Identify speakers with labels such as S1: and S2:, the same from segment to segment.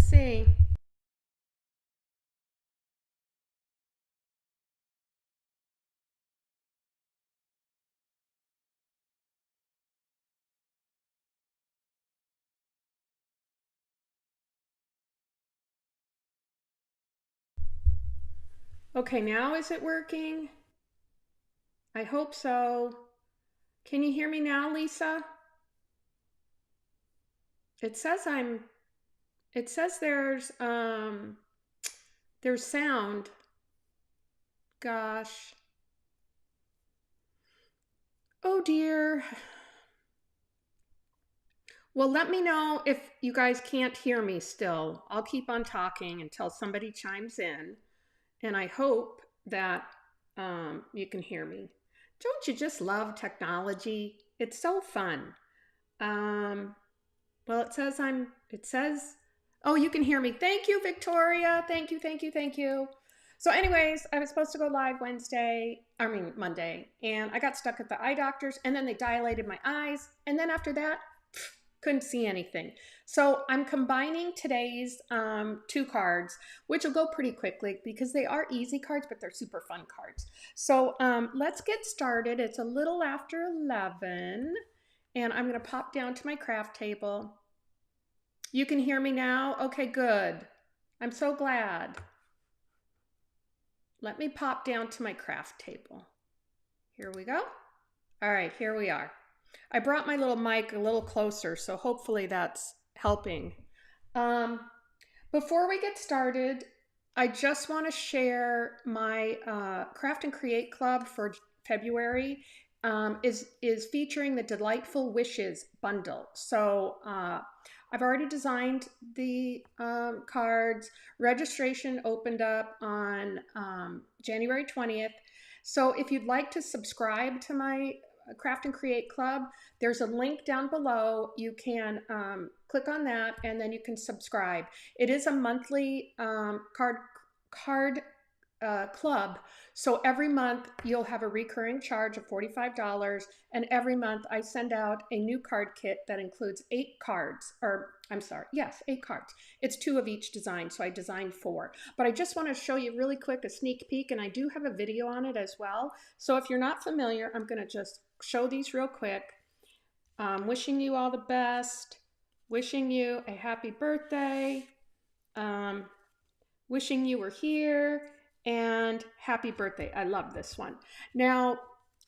S1: see. Okay, now is it working? I hope so. Can you hear me now, Lisa? It says it says there's sound. Gosh. Oh dear. Well, let me know if you guys can't hear me still. I'll keep on talking until somebody chimes in, and I hope that you can hear me. Don't you just love technology? It's so fun. Um, well, it says, oh, you can hear me. Thank you, Victoria. Thank you, thank you, thank you. So anyways, I was supposed to go live Monday, and I got stuck at the eye doctors, and then they dilated my eyes, and then after that, couldn't see anything. So I'm combining today's two cards, which will go pretty quickly because they are easy cards, but they're super fun cards. So let's get started. It's a little after 11, and I'm going to pop down to my craft table. You can hear me now? Okay, good. I'm so glad. Let me pop down to my craft table. Here we go. All right, here we are. I brought my little mic a little closer, so hopefully that's helping. Before we get started, I just want to share my Craft and Create Club for February is featuring the Delightful Wishes bundle. So I've already designed the cards. Registration opened up on January 20th. So if you'd like to subscribe to my Craft and Create Club, there's a link down below. You can click on that and then you can subscribe. It is a monthly card club. So every month you'll have a recurring charge of $45, and every month I send out a new card kit that includes 8 cards, or I'm sorry, yes, 8 cards. It's 2 of each design, so I designed 4. But I just want to show you really quick a sneak peek, and I do have a video on it as well. So if you're not familiar, I'm going to just show these real quick. Wishing you all the best, wishing you a happy birthday, wishing you were here, and happy birthday. I love this one. Now,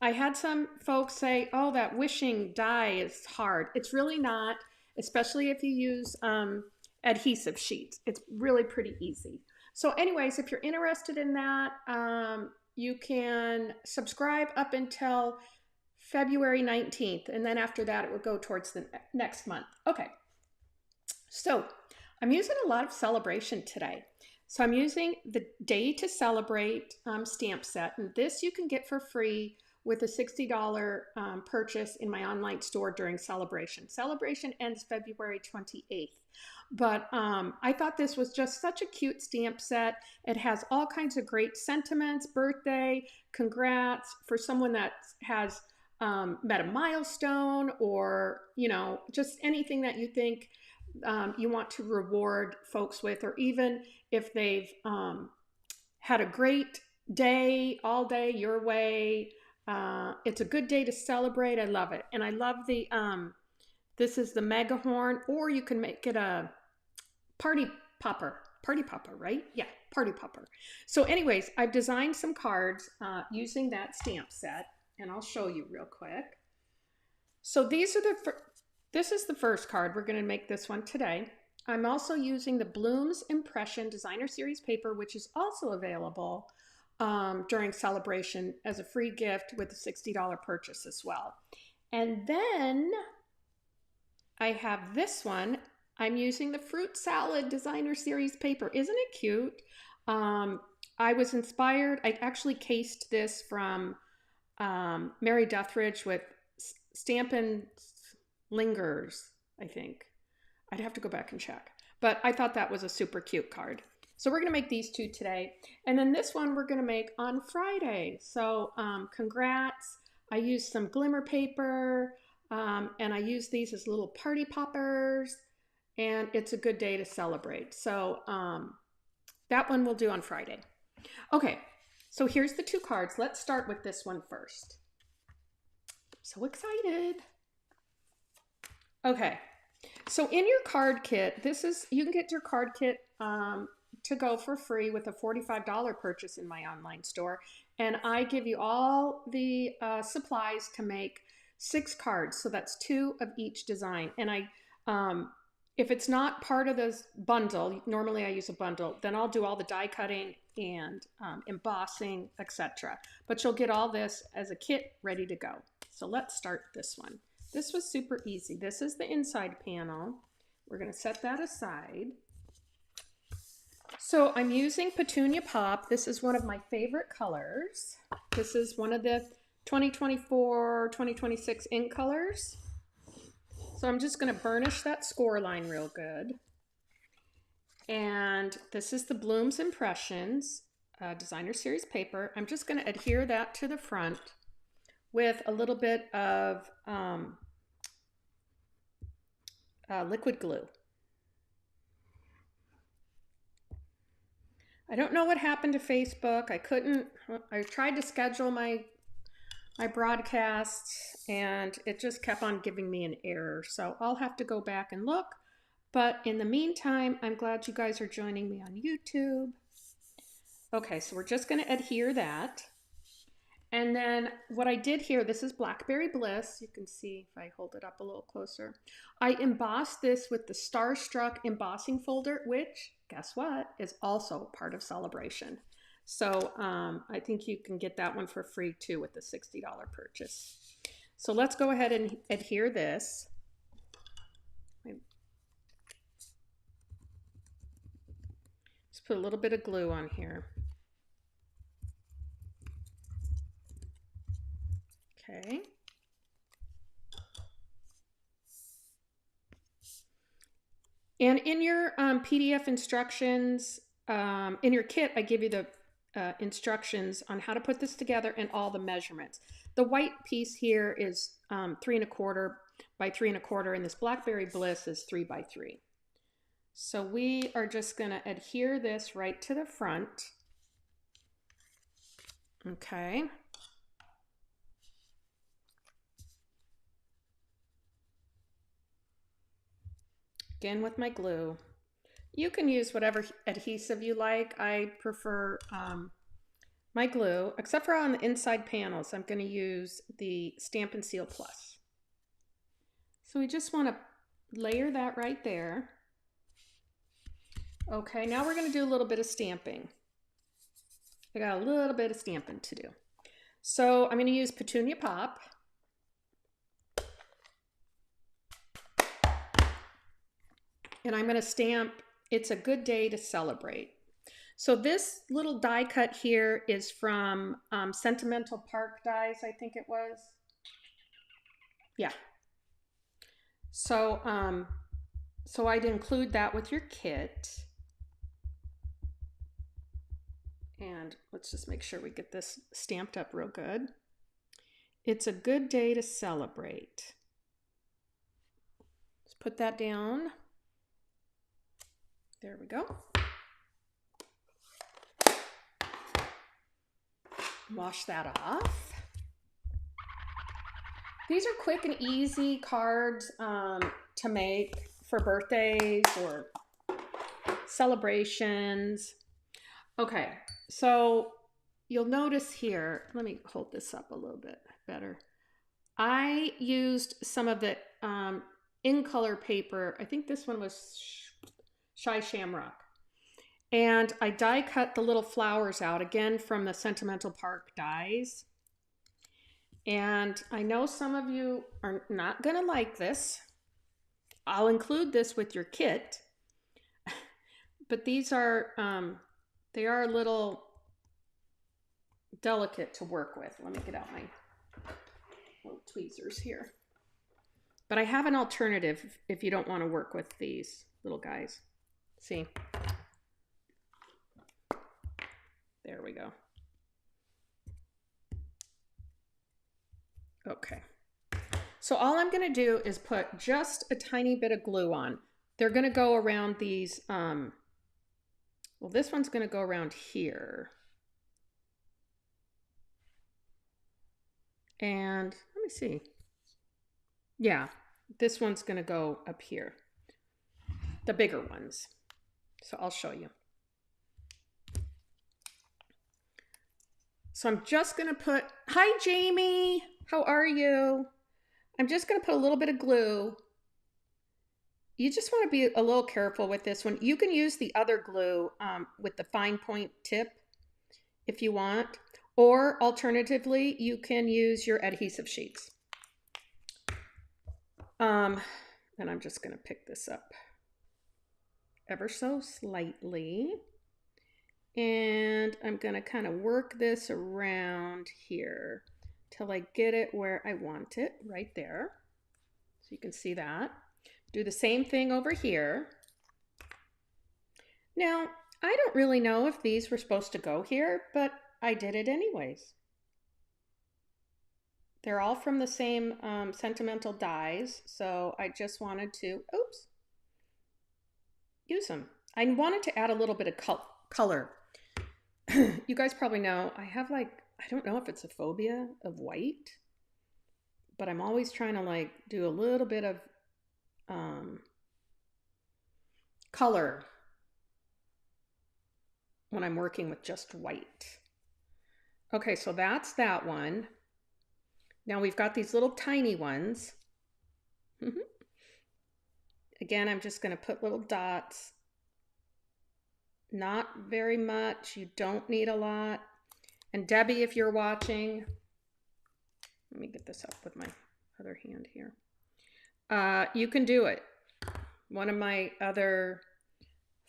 S1: I had some folks say, oh, that wishing die is hard. It's really not, especially if you use adhesive sheets. It's really pretty easy. So anyways, if you're interested in that, you can subscribe up until February 19th, and then after that, it will go towards the next month. Okay, so I'm using a lot of celebration today. So I'm using the Day to Celebrate stamp set, and this you can get for free with a $60 purchase in my online store during Celebration. Celebration ends February 28th. But I thought this was just such a cute stamp set. It has all kinds of great sentiments, birthday, congrats, for someone that has met a milestone, or, you know, just anything that you think you want to reward folks with, or even if they've had a great day, all day your way. It's a good day to celebrate. I love it. And I love the, this is the mega horn, or you can make it a party popper, right? Yeah, party popper. So anyways, I've designed some cards using that stamp set, and I'll show you real quick. So these are this is the first card. We're going to make this one today. I'm also using the Bloom's Impression Designer Series paper, which is also available during Celebration as a free gift with a $60 purchase as well. And then I have this one. I'm using the Fruit Salad Designer Series paper. Isn't it cute? I was inspired. I actually cased this from Mary Duthridge with Stampin' Lingers, I think. I'd have to go back and check. But I thought that was a super cute card. So we're going to make these 2 today. And then this one we're going to make on Friday. So congrats. I used some glimmer paper. And I used these as little party poppers. and it's a good day to celebrate. So that one we'll do on Friday. Okay, so here's the 2 cards. Let's start with this one first. So excited. Okay, so in your card kit, you can get your card kit to go for free with a $45 purchase in my online store. And I give you all the supplies to make 6 cards. So that's 2 of each design. And if it's not part of this bundle, normally I use a bundle, then I'll do all the die cutting and embossing, etc. But you'll get all this as a kit ready to go. So let's start this one. This was super easy. This is the inside panel. We're going to set that aside. So I'm using Petunia Pop. This is one of my favorite colors. This is one of the 2024, 2026 ink colors. So I'm just going to burnish that score line real good. And this is the Bloom's Impressions Designer Series paper. I'm just going to adhere that to the front with a little bit of liquid glue. I don't know what happened to Facebook. I tried to schedule my broadcasts and it just kept on giving me an error. So I'll have to go back and look. But in the meantime, I'm glad you guys are joining me on YouTube. Okay, so we're just going to adhere that. And then what I did here, this is Blackberry Bliss. You can see if I hold it up a little closer. I embossed this with the Starstruck embossing folder, which, guess what, is also part of Sale-a-bration. So I think you can get that one for free too with the $60 purchase. So let's go ahead and adhere this. Just put a little bit of glue on here. Okay. And in your PDF instructions, in your kit, I give you the instructions on how to put this together and all the measurements. The white piece here is 3 1/4 by 3 1/4, and this Blackberry Bliss is 3 by 3. So we are just going to adhere this right to the front. Okay. Again with my glue. You can use whatever adhesive you like. I prefer my glue, except for on the inside panels. I'm going to use the Stampin' Seal Plus. So we just want to layer that right there. Okay, now we're going to do a little bit of stamping. I got a little bit of stamping to do. So I'm going to use Petunia Pop. And I'm going to stamp, "It's a good day to celebrate." So this little die cut here is from Sentimental Park Dies, I think it was. Yeah. So, so I'd include that with your kit. And let's just make sure we get this stamped up real good. "It's a good day to celebrate." Let's put that down. There we go. Wash that off. These are quick and easy cards to make for birthdays or celebrations. Okay, so you'll notice here, let me hold this up a little bit better. I used some of the in color paper. I think this one was Shy Shamrock. And I die cut the little flowers out again from the Sentimental Park Dies. And I know some of you are not going to like this. I'll include this with your kit. But these are, they are a little delicate to work with. Let me get out my little tweezers here. But I have an alternative if you don't want to work with these little guys. See? There we go. Okay. So all I'm going to do is put just a tiny bit of glue on. they're going to go around these, well, this one's going to go around here. And let me see. Yeah, this one's going to go up here. The bigger ones. So I'll show you. So I'm just going to put, hi Jamie, how are you? I'm just going to put a little bit of glue. You just want to be a little careful with this one. You can use the other glue with the fine point tip if you want, or alternatively, you can use your adhesive sheets. And I'm just going to pick this up ever so slightly. And I'm going to kind of work this around here till I get it where I want it, right there. So you can see that. Do the same thing over here. Now, I don't really know if these were supposed to go here, but I did it anyways. They're all from the same sentimental dies, so I just wanted to, oops, use them. I wanted to add a little bit of color. You guys probably know I have like, I don't know if it's a phobia of white, but I'm always trying to like do a little bit of color when I'm working with just white. Okay, so that's that one. Now we've got these little tiny ones. Again, I'm just going to put little dots. Not very much. You don't need a lot. And Debbie, if you're watching, let me get this up with my other hand here. You can do it. One of my other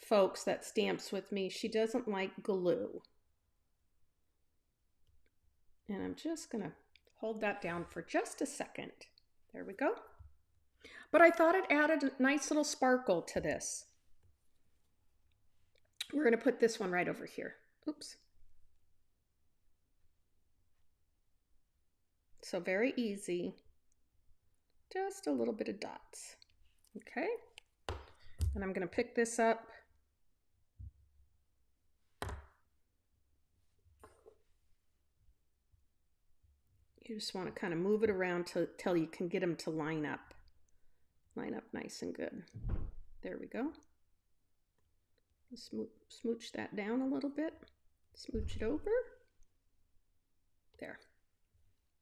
S1: folks that stamps with me, she doesn't like glue. And I'm just going to hold that down for just a second. There we go. But I thought it added a nice little sparkle to this. We're going to put this one right over here. Oops. So very easy. Just a little bit of dots. Okay. And I'm going to pick this up. You just want to kind of move it around till you can get them to line up. Line up nice and good. There we go. Smooch that down a little bit. Smooch it over. There.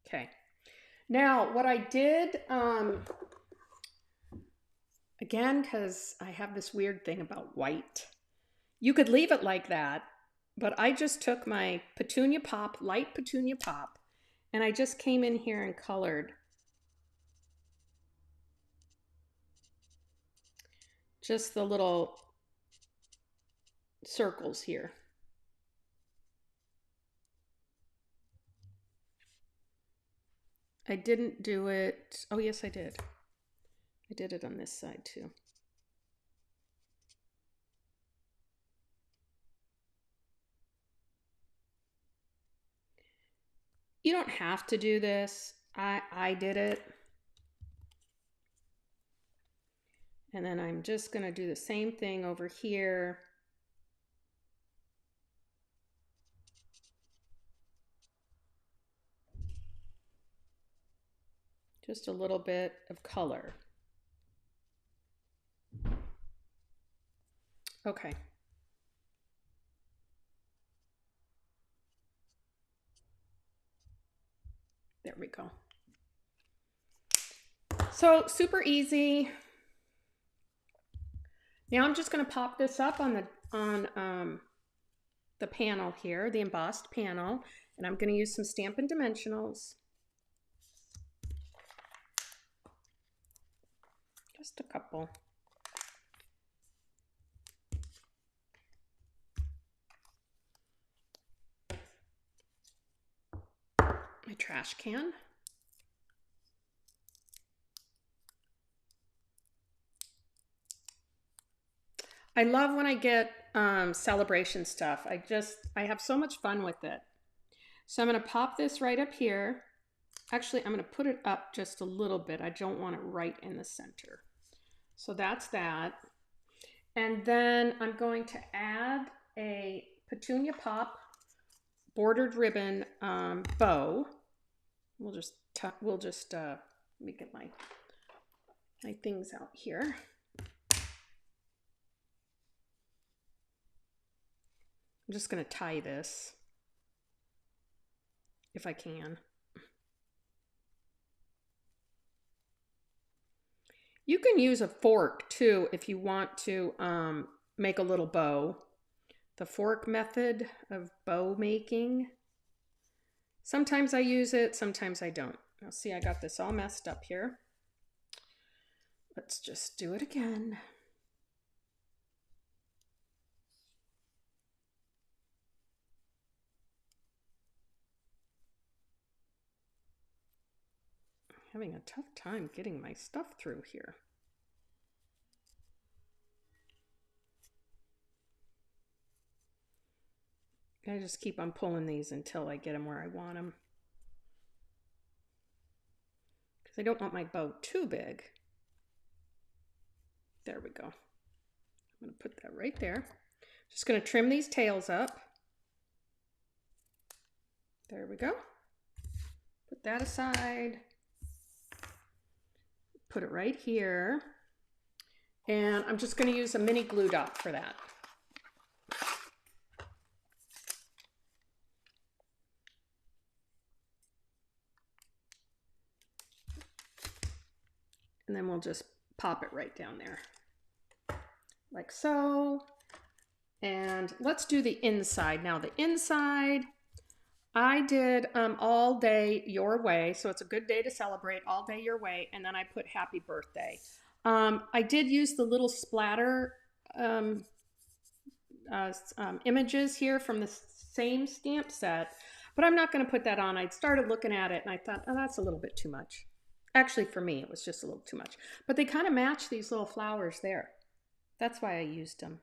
S1: Okay. Now, what I did, again, because I have this weird thing about white, you could leave it like that, but I just took my petunia pop, light petunia pop, and I just came in here and colored just the little circles here. I didn't do it. Oh, yes, I did. I did it on this side too. You don't have to do this. I did it. And then I'm just going to do the same thing over here. Just a little bit of color. Okay. There we go. So super easy. Now I'm just going to pop this up on the panel here, the embossed panel, and I'm going to use some Stampin' Dimensionals. Just a couple. My trash can. I love when I get celebration stuff. I have so much fun with it. So I'm going to pop this right up here. Actually, I'm going to put it up just a little bit. I don't want it right in the center. So that's that. And then I'm going to add a Petunia Pop bordered ribbon bow. We'll just let me get my things out here. I'm just going to tie this if I can. You can use a fork too if you want to make a little bow. The fork method of bow making. Sometimes I use it, sometimes I don't. Now see, I got this all messed up here. Let's just do it again. Having a tough time getting my stuff through here. I just keep on pulling these until I get them where I want them. Because I don't want my bow too big. There we go. I'm going to put that right there. Just going to trim these tails up. There we go. Put that aside. Put it right here. And I'm just going to use a mini glue dot for that. And then we'll just pop it right down there. Like so. And let's do the inside. Now the inside, I did all day your way. So it's a good day to celebrate, all day your way. And then I put happy birthday. I did use the little splatter images here from the same stamp set, but I'm not going to put that on. I started looking at it and I thought, oh, that's a little bit too much. Actually, for me, it was just a little too much. But they kind of match these little flowers there. That's why I used them.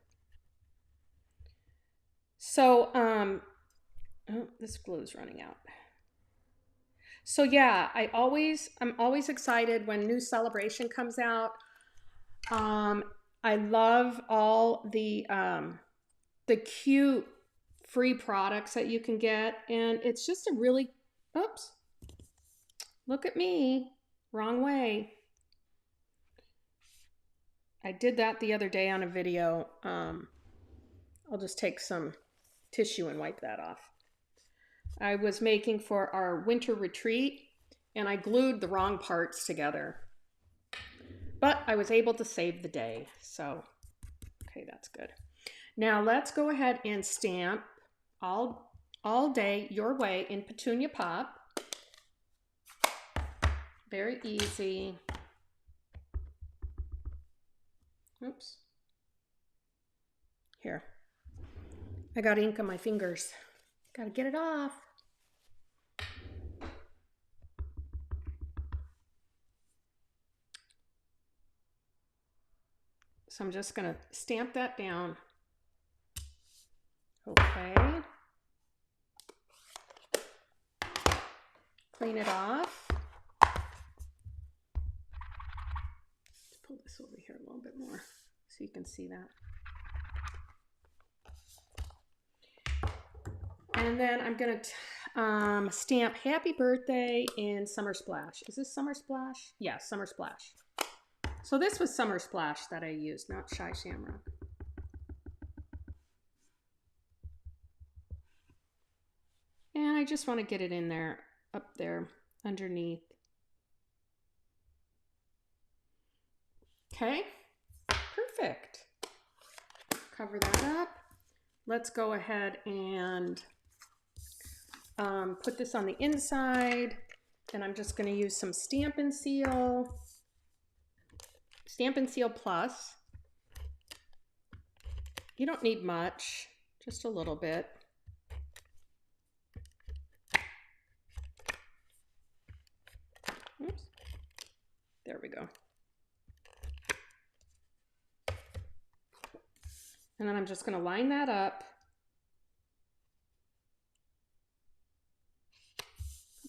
S1: So, oh, this glue is running out. So yeah, I'm always excited when new celebration comes out. I love all the cute free products that you can get, and it's just a really, oops, look at me. Wrong way. I did that the other day on a video. I'll just take some tissue and wipe that off. I was making for our winter retreat and I glued the wrong parts together. But I was able to save the day. So, okay, that's good. Now let's go ahead and stamp all day your way in Petunia Pop. Very easy. Oops. Here. I got ink on my fingers. Gotta get it off. So I'm just gonna stamp that down. Okay. Clean it off. Pull this over here a little bit more so you can see that. And then I'm going to stamp Happy Birthday in Summer Splash. Is this Summer Splash? Yeah, Summer Splash. So this was Summer Splash that I used, not Shy Shamrock. And I just want to get it in there, up there, underneath. Okay, perfect. Cover that up. Let's go ahead and put this on the inside. And I'm just going to use some Stampin' Seal. Stampin' Seal Plus. You don't need much, just a little bit. Oops. There we go. And then I'm just going to line that up.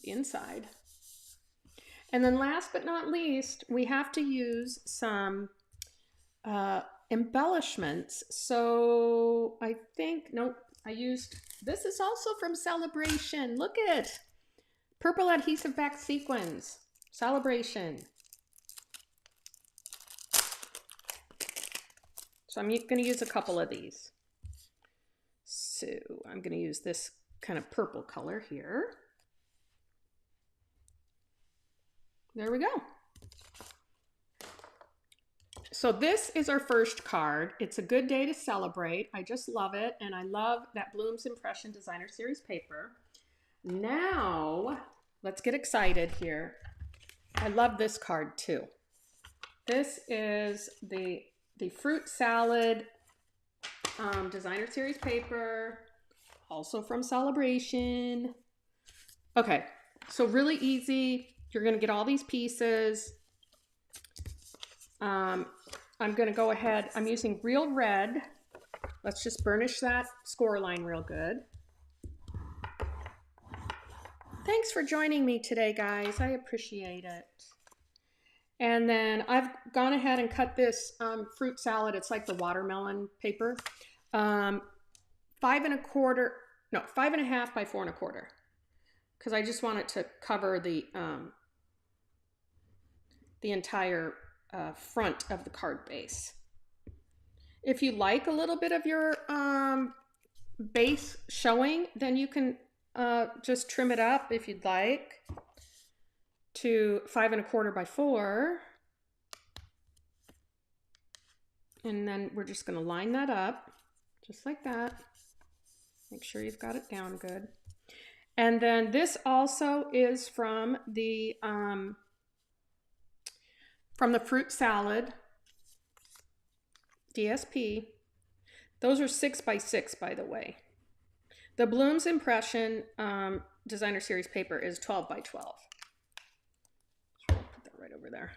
S1: Inside. And then last but not least, we have to use some embellishments. So I think, nope, I used, this is also from Sale-a-bration. Look at it. Purple adhesive back sequins. Sale-a-bration. So I'm going to use a couple of these. So I'm going to use this kind of purple color here. There we go. So this is our first card. It's a good day to celebrate. I just love it. And I love that Bloom's Impression Designer Series paper. Now, let's get excited here. I love this card too. This is the fruit salad Designer Series paper, also from Sale-a-bration. Okay, so really easy. You're going to get all these pieces. I'm going to go ahead. I'm using real red. Let's just burnish that score line real good. Thanks for joining me today, guys. I appreciate it. And then I've gone ahead and cut this fruit salad. It's like the watermelon paper. 5 1/4, no, 5 1/2 by 4 1/4. Because I just want it to cover the entire front of the card base. If you like a little bit of your base showing, then you can just trim it up if you'd like to 5 1/4 by 4. And then we're just going to line that up just like that. Make sure you've got it down good. And then this also is from the fruit salad DSP. Those are 6 by 6, by the way. The Bloom's Impression Designer Series paper is 12 by 12. So I'll put that right over there.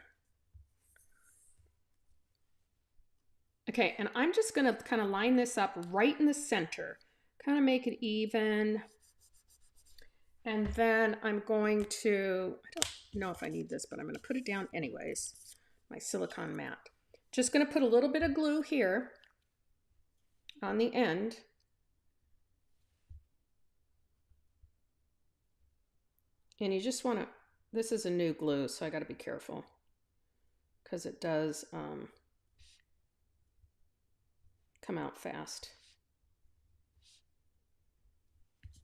S1: Okay, and I'm just going to kind of line this up right in the center, kind of make it even. And then I'm going to, I don't know if I need this, but I'm going to put it down anyways, my silicone mat. Just going to put a little bit of glue here on the end. And you just want to, this is a new glue, so I got to be careful because it does come out fast.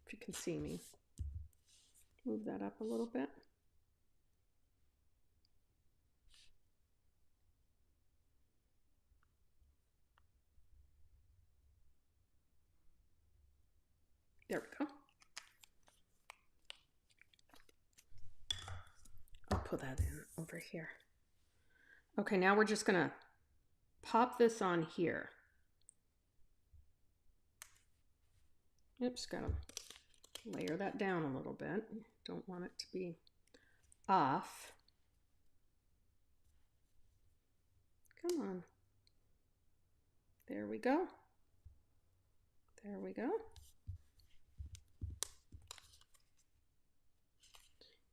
S1: If you can see me. Move that up a little bit. There we go. I'll put that in over here. Okay, now we're just gonna pop this on here. Oops, gotta layer that down a little bit. Don't want it to be off. Come on. There we go. There we go.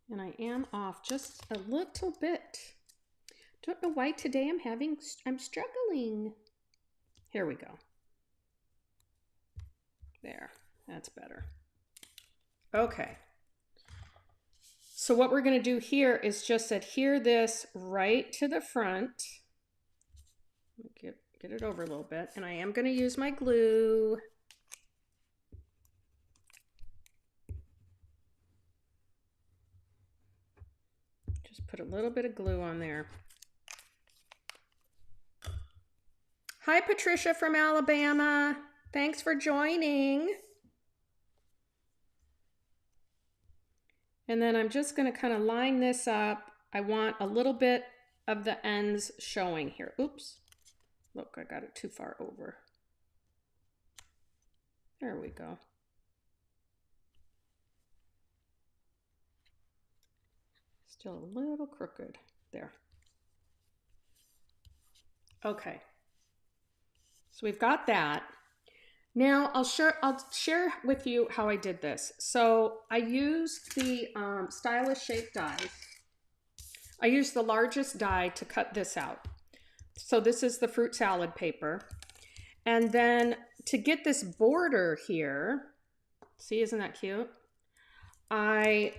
S1: And I am off just a little bit. Don't know why today I'm struggling. Here we go. There, that's better. Okay. So what we're going to do here is just adhere this right to the front. Get it over a little bit. And I am going to use my glue. Just put a little bit of glue on there. Hi, Patricia from Alabama. Thanks for joining. And then I'm just going to kind of line this up. I want a little bit of the ends showing here. Oops. Look, I got it too far over. There we go. Still a little crooked. There. Okay. So we've got that. Now I'll share with you how I did this. So I used the stylish shape dies. I used the largest die to cut this out. So this is the fruit salad paper. And then to get this border here, see, isn't that cute? I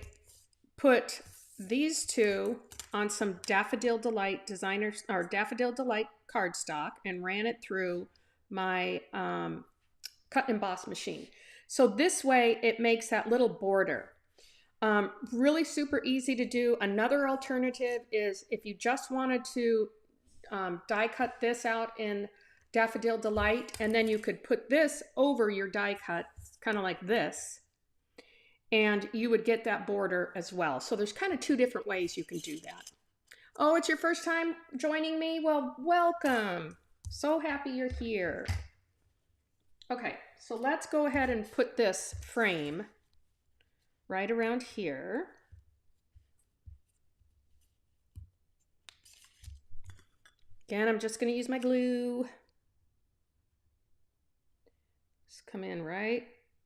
S1: put these two on some Daffodil Delight designers or Daffodil Delight cardstock and ran it through my cut and emboss machine. So this way it makes that little border. Really super easy to do. Another alternative is if you just wanted to die cut this out in Daffodil Delight, and then you could put this over your die cut, kind of like this, and you would get that border as well. So there's kind of two different ways you can do that. Oh, it's your first time joining me? Well, welcome. So happy you're here. Okay, so let's go ahead and put this frame right around here. Again, I'm just going to use my glue. Just come in right.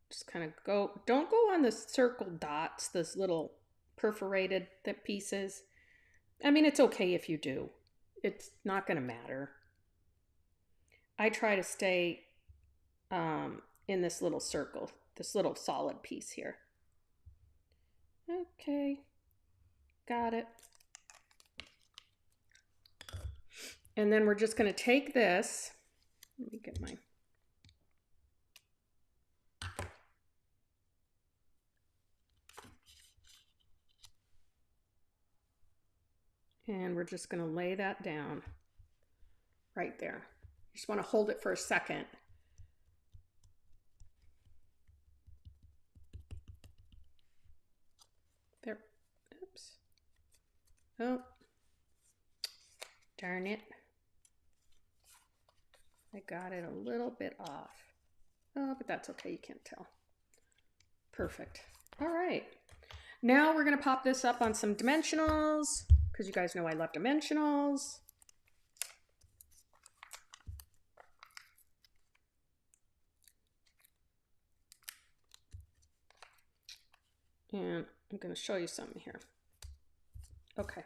S1: Just kind of go, don't go on the circle dots, those little perforated pieces. I mean, it's okay if you do. It's not going to matter. I try to stay in this little circle, this little solid piece here. Okay, got it. And then we're just going to take this. Let me get my... And we're just going to lay that down right there. You just want to hold it for a second. There. Oops. Oh. Darn it. I got it a little bit off. Oh, but that's okay. You can't tell. Perfect. All right. Now we're going to pop this up on some dimensionals, because you guys know I love dimensionals. And I'm going to show you something here. Okay.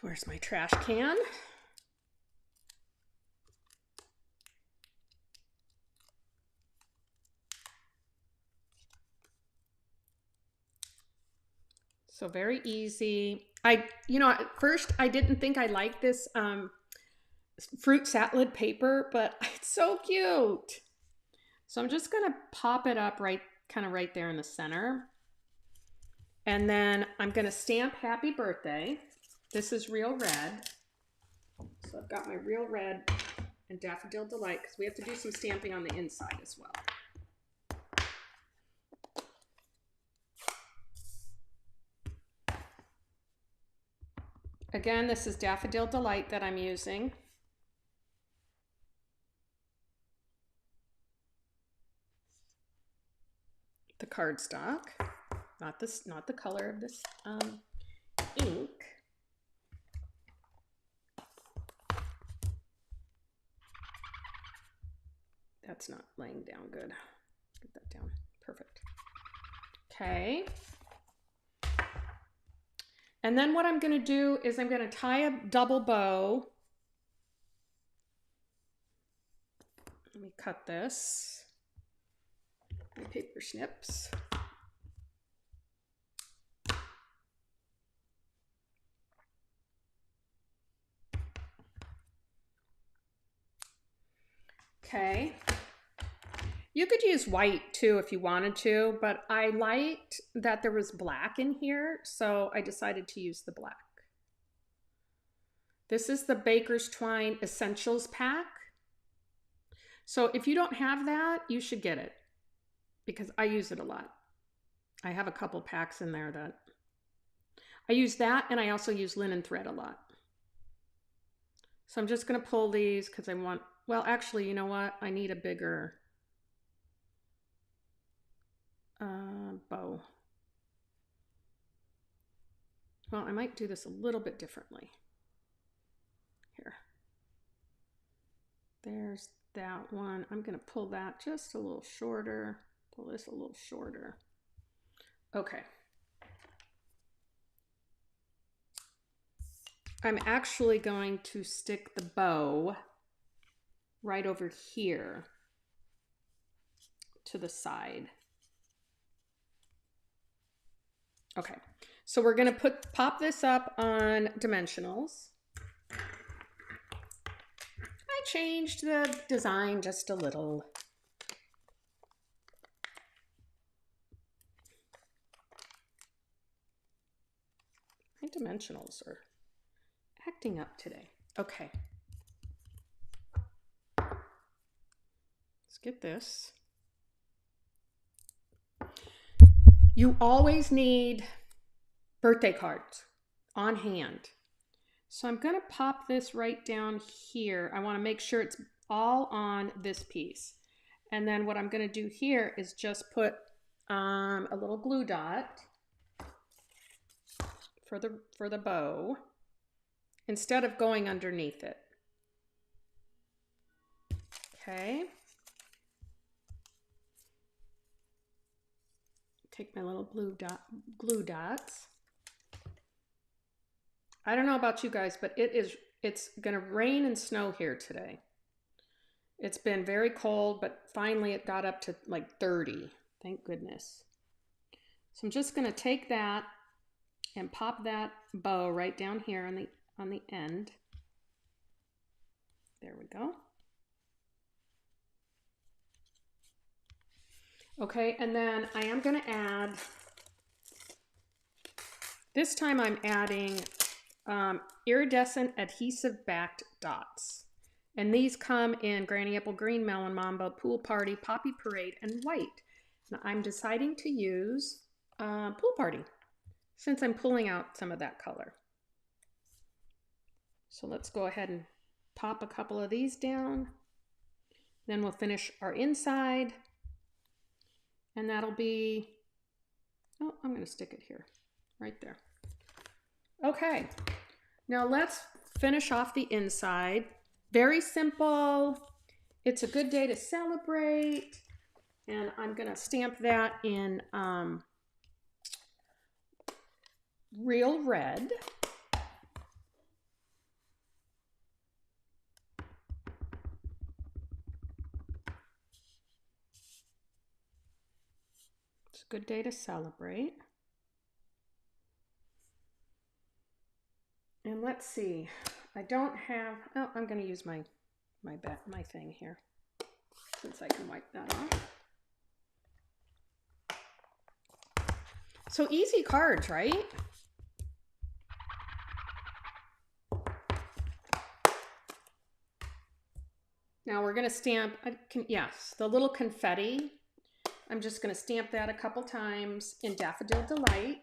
S1: Where's my trash can? So very easy. At first I didn't think I liked this fruit salad paper, but it's so cute. So I'm just gonna pop it up kind of right there in the center. And then I'm gonna stamp happy birthday. This is real red. So I've got my real red and Daffodil Delight, because we have to do some stamping on the inside as well. Again, this is Daffodil Delight that I'm using. The cardstock, not the color of this ink. That's not laying down good. Get that down. Perfect. Okay. And then what I'm going to do is I'm going to tie a double bow. Let me cut this. My paper snips. Okay. You could use white too if you wanted to, but I liked that there was black in here, so I decided to use the black. This is the Baker's Twine Essentials Pack. So if you don't have that, you should get it, because I use it a lot. I have a couple packs in there that I use that, and I also use linen thread a lot. So I'm just going to pull these because I want, well, actually, you know what? I need a bigger bow. Well, I might do this a little bit differently. Here. There's that one. I'm going to pull that just a little shorter. Pull this a little shorter. Okay. I'm actually going to stick the bow right over here to the side. Okay, so we're gonna pop this up on dimensionals. I changed the design just a little. My dimensionals are acting up today. Okay. Let's get this. You always need birthday cards on hand. So I'm going to pop this right down here. I want to make sure it's all on this piece. And then what I'm going to do here is just put a little glue dot for the bow instead of going underneath it. Okay. Take my little glue dots. I don't know about you guys, but it's gonna rain and snow here today. It's been very cold, but finally it got up to like 30. Thank goodness. So I'm just gonna take that and pop that bow right down here on the end. There we go. Okay, and then I am going to add, this time I'm adding iridescent adhesive backed dots. And these come in Granny Apple Green, Melon Mambo, Pool Party, Poppy Parade, and White. Now I'm deciding to use Pool Party since I'm pulling out some of that color. So let's go ahead and pop a couple of these down. Then we'll finish our inside. And that'll be, oh, I'm going to stick it here, right there. Okay, now let's finish off the inside. Very simple. It's a good day to celebrate. And I'm going to stamp that in real red. Good day to celebrate. And let's see, I don't have, oh, I'm going to use my thing here since I can wipe that off. So easy cards, right? Now we're going to stamp, yes, the little confetti. I'm just going to stamp that a couple times in Daffodil Delight.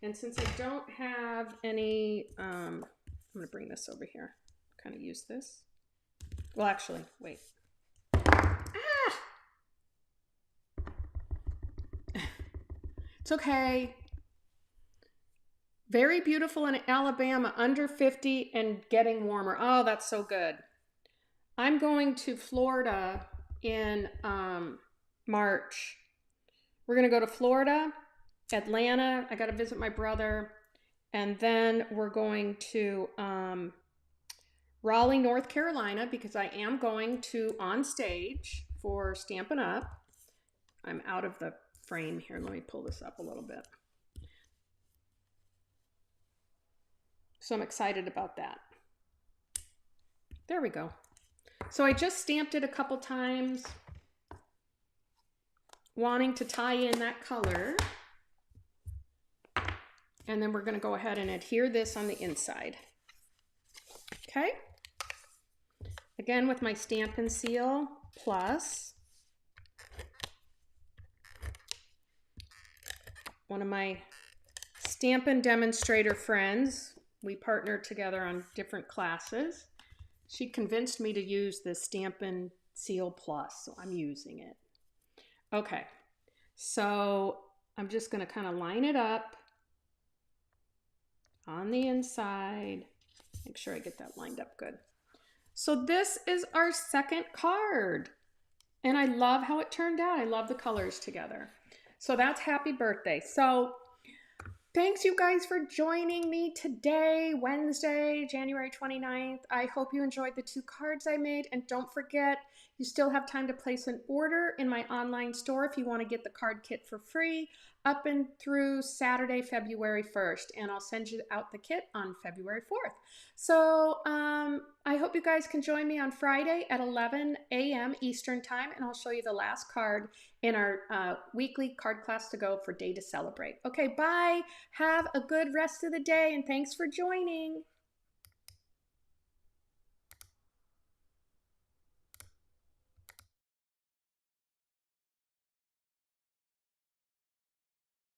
S1: And since I don't have any, I'm going to bring this over here, kind of use this. Well, actually, wait. Ah! It's okay. Very beautiful in Alabama, under 50 and getting warmer. Oh, that's so good. I'm going to Florida in March. We're going to go to Florida, Atlanta. I got to visit my brother. And then we're going to Raleigh, North Carolina, because I am going to on stage for Stampin' Up. I'm out of the frame here. Let me pull this up a little bit. So I'm excited about that. There we go. So I just stamped it a couple times, wanting to tie in that color. And then we're going to go ahead and adhere this on the inside. Okay. Again with my Stampin' Seal Plus. One of my Stampin' demonstrator friends, we partnered together on different classes. She convinced me to use the Stampin' Seal Plus, so I'm using it. Okay, so I'm just going to kind of line it up on the inside. Make sure I get that lined up good. So this is our second card, and I love how it turned out. I love the colors together. So that's happy birthday. So Thanks, you guys, for joining me today, Wednesday, January 29th. I hope you enjoyed the 2 cards I made. And don't forget, you still have time to place an order in my online store if you want to get the card kit for free up and through Saturday, February 1st. And I'll send you out the kit on February 4th. So I hope you guys can join me on Friday at 11 a.m. Eastern Time, and I'll show you the last card in our weekly card class to go for Day to Celebrate. Okay, bye. Have a good rest of the day, and thanks for joining.